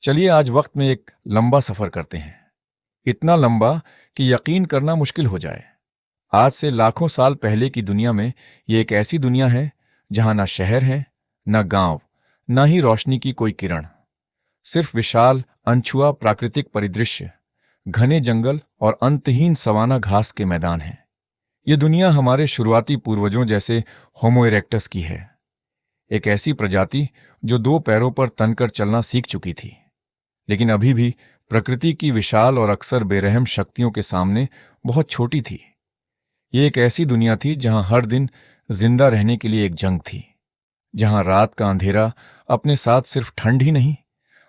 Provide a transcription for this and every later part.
चलिए आज वक्त में एक लंबा सफर करते हैं। इतना लंबा कि यकीन करना मुश्किल हो जाए। आज से लाखों साल पहले की दुनिया में ये एक ऐसी दुनिया है जहां ना शहर है, ना गांव, ना ही रोशनी की कोई किरण। सिर्फ विशाल अनछुआ प्राकृतिक परिदृश्य, घने जंगल और अंतहीन सवाना घास के मैदान हैं। ये दुनिया हमारे शुरुआती पूर्वजों जैसे होमो इरेक्टस की है। एक ऐसी प्रजाति जो दो पैरों पर तनकर चलना सीख चुकी थी, लेकिन अभी भी प्रकृति की विशाल और अक्सर बेरहम शक्तियों के सामने बहुत छोटी थी। ये एक ऐसी दुनिया थी जहां हर दिन जिंदा रहने के लिए एक जंग थी, जहां रात का अंधेरा अपने साथ सिर्फ ठंड ही नहीं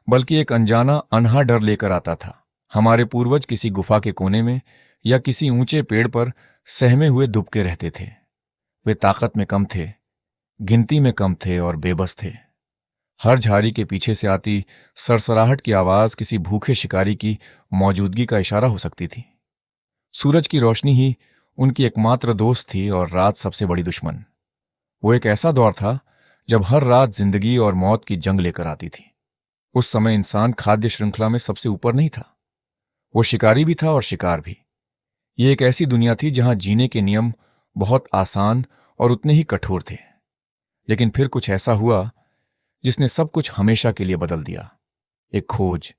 बल्कि एक अनजाना अनहा डर लेकर आता था। हमारे पूर्वज किसी गुफा के कोने में या किसी ऊंचे पेड़ पर सहमे हुए दुबके रहते थे। वे ताकत में कम थे, गिनती में कम थे और बेबस थे। हर झाड़ी के पीछे से आती सरसराहट की आवाज किसी भूखे शिकारी की मौजूदगी का इशारा हो सकती थी। सूरज की रोशनी ही उनकी एकमात्र दोस्त थी और रात सबसे बड़ी दुश्मन। वो एक ऐसा दौर था जब हर रात जिंदगी और मौत की जंग लेकर आती थी। उस समय इंसान खाद्य श्रृंखला में सबसे ऊपर नहीं था, वो शिकारी भी था और शिकार भी। ये एक ऐसी दुनिया थी जहां जीने के नियम बहुत आसान और उतने ही कठोर थे। लेकिन फिर कुछ ऐसा हुआ जिसने सब कुछ हमेशा के लिए बदल दिया। एक खोज,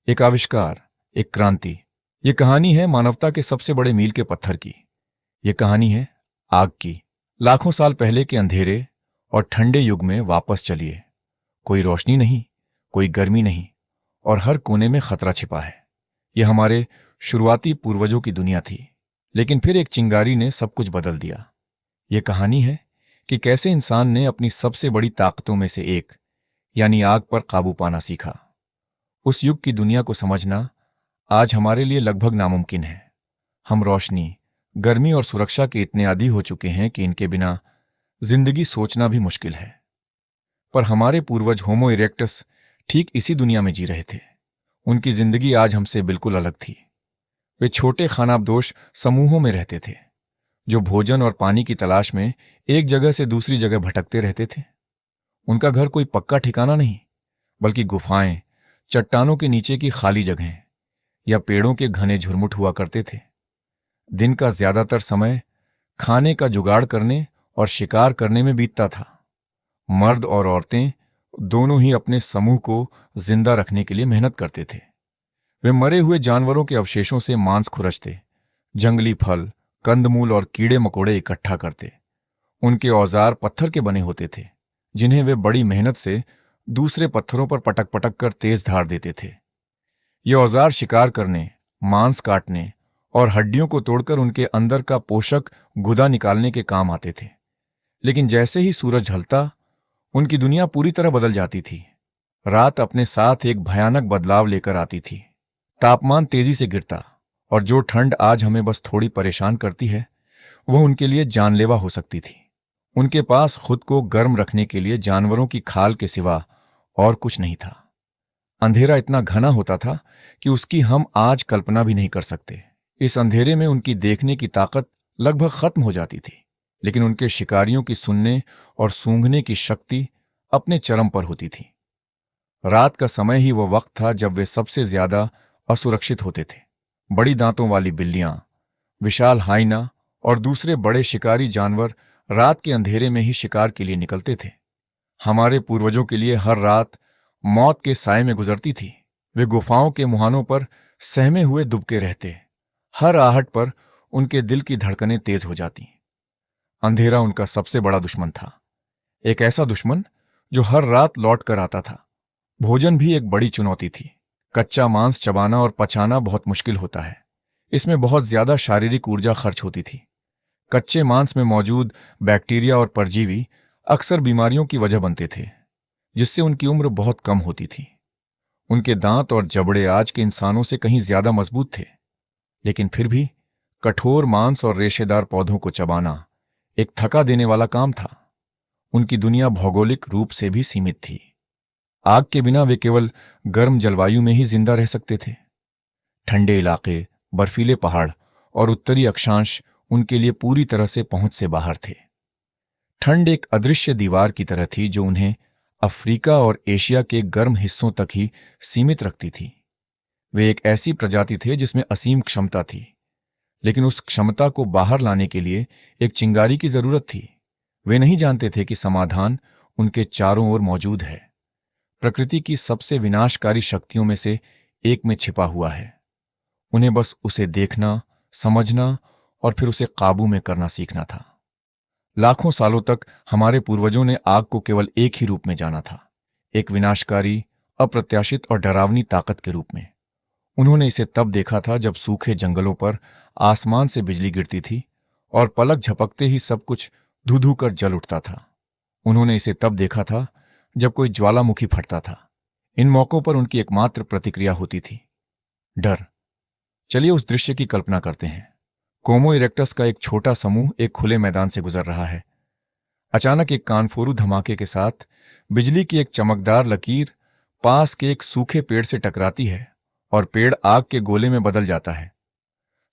एक आविष्कार, एक क्रांति। ये कहानी है मानवता के सबसे बड़े मील के पत्थर की। ये कहानी है आग की। लाखों साल पहले के अंधेरे और ठंडे युग में वापस चलिए। कोई रोशनी नहीं, कोई गर्मी नहीं, और हर कोने में खतरा छिपा है। ये हमारे शुरुआती पूर्वजों की दुनिया थी, लेकिन फिर एक चिंगारी ने सब कुछ बदल दिया। ये कहानी है कि कैसे इंसान ने अपनी सबसे बड़ी ताकतों में से एक यानी आग पर काबू पाना सीखा। उस युग की दुनिया को समझना आज हमारे लिए लगभग नामुमकिन है। हम रोशनी, गर्मी और सुरक्षा के इतने आदी हो चुके हैं कि इनके बिना जिंदगी सोचना भी मुश्किल है। पर हमारे पूर्वज होमो इरेक्टस ठीक इसी दुनिया में जी रहे थे। उनकी जिंदगी आज हमसे बिल्कुल अलग थी। वे छोटे खानाबदोश समूहों में रहते थे, जो भोजन और पानी की तलाश में एक जगह से दूसरी जगह भटकते रहते थे। उनका घर कोई पक्का ठिकाना नहीं, बल्कि गुफाएं, चट्टानों के नीचे की खाली जगहें या पेड़ों के घने झुरमुट हुआ करते थे। दिन का ज्यादातर समय खाने का जुगाड़ करने और शिकार करने में बीतता था। मर्द और औरतें दोनों ही अपने समूह को जिंदा रखने के लिए मेहनत करते थे। वे मरे हुए जानवरों के अवशेषों से मांस खुरचते, जंगली फल, कंदमूल और कीड़े मकोड़े इकट्ठा करते। उनके औजार पत्थर के बने होते थे, जिन्हें वे बड़ी मेहनत से दूसरे पत्थरों पर पटक पटक कर तेज धार देते थे। ये औजार शिकार करने, मांस काटने और हड्डियों को तोड़कर उनके अंदर का पोषक गुदा निकालने के काम आते थे। लेकिन जैसे ही सूरज ढलता, उनकी दुनिया पूरी तरह बदल जाती थी। रात अपने साथ एक भयानक बदलाव लेकर आती थी। तापमान तेजी से गिरता और जो ठंड आज हमें बस थोड़ी परेशान करती है, वह उनके लिए जानलेवा हो सकती थी। उनके पास खुद को गर्म रखने के लिए जानवरों की खाल के सिवा और कुछ नहीं था। अंधेरा इतना घना होता था कि उसकी हम आज कल्पना भी नहीं कर सकते। इस अंधेरे में उनकी देखने की ताकत लगभग खत्म हो जाती थी, लेकिन उनके शिकारियों की सुनने और सूंघने की शक्ति अपने चरम पर होती थी। रात का समय ही वह वक्त था जब वे सबसे ज्यादा असुरक्षित होते थे। बड़ी दांतों वाली बिल्लियां, विशाल हाइना और दूसरे बड़े शिकारी जानवर रात के अंधेरे में ही शिकार के लिए निकलते थे। हमारे पूर्वजों के लिए हर रात मौत के साए में गुजरती थी। वे गुफाओं के मुहानों पर सहमे हुए दुबके रहते। हर आहट पर उनके दिल की धड़कनें तेज हो जाती। अंधेरा उनका सबसे बड़ा दुश्मन था, एक ऐसा दुश्मन जो हर रात लौट कर आता था। भोजन भी एक बड़ी चुनौती थी। कच्चा मांस चबाना और पचाना बहुत मुश्किल होता है। इसमें बहुत ज्यादा शारीरिक ऊर्जा खर्च होती थी। कच्चे मांस में मौजूद बैक्टीरिया और परजीवी अक्सर बीमारियों की वजह बनते थे, जिससे उनकी उम्र बहुत कम होती थी। उनके दांत और जबड़े आज के इंसानों से कहीं ज्यादा मजबूत थे, लेकिन फिर भी कठोर मांस और रेशेदार पौधों को चबाना एक थका देने वाला काम था। उनकी दुनिया भौगोलिक रूप से भी सीमित थी। आग के बिना वे केवल गर्म जलवायु में ही जिंदा रह सकते थे। ठंडे इलाके, बर्फीले पहाड़ और उत्तरी अक्षांश उनके लिए पूरी तरह से पहुंच से बाहर थे। ठंड एक अदृश्य दीवार की तरह थी जो उन्हें अफ्रीका और एशिया के गर्म हिस्सों तक ही सीमित रखती थी। वे एक ऐसी प्रजाति थे जिसमें असीम क्षमता थी, लेकिन उस क्षमता को बाहर लाने के लिए एक चिंगारी की जरूरत थी। वे नहीं जानते थे कि समाधान उनके चारों ओर मौजूद है, प्रकृति की सबसे विनाशकारी शक्तियों में से एक में छिपा हुआ है। उन्हें बस उसे देखना, समझना और फिर उसे काबू में करना सीखना था। लाखों सालों तक हमारे पूर्वजों ने आग को केवल एक ही रूप में जाना था, एक विनाशकारी, अप्रत्याशित और डरावनी ताकत के रूप में। उन्होंने इसे तब देखा था जब सूखे जंगलों पर आसमान से बिजली गिरती थी और पलक झपकते ही सब कुछ धू धू कर जल उठता था। उन्होंने इसे तब देखा था जब कोई ज्वालामुखी फटता था। इन मौकों पर उनकी एकमात्र प्रतिक्रिया होती थी डर। चलिए उस दृश्य की कल्पना करते हैं। कोमो इरेक्टस का एक छोटा समूह एक खुले मैदान से गुजर रहा है। अचानक एक कानफोरू धमाके के साथ बिजली की एक चमकदार लकीर पास के एक सूखे पेड़ से टकराती है और पेड़ आग के गोले में बदल जाता है।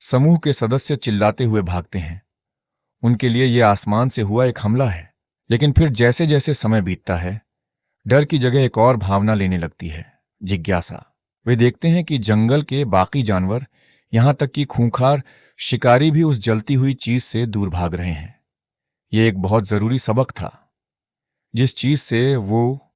समूह के सदस्य चिल्लाते हुए भागते हैं। उनके लिए यह आसमान से हुआ एक हमला है। लेकिन फिर जैसे जैसे समय बीतता है, डर की जगह एक और भावना लेने लगती है, जिज्ञासा। वे देखते हैं कि जंगल के बाकी जानवर, यहां तक कि खूंखार शिकारी भी उस जलती हुई चीज से दूर भाग रहे हैं। यह एक बहुत जरूरी सबक था। जिस चीज से वो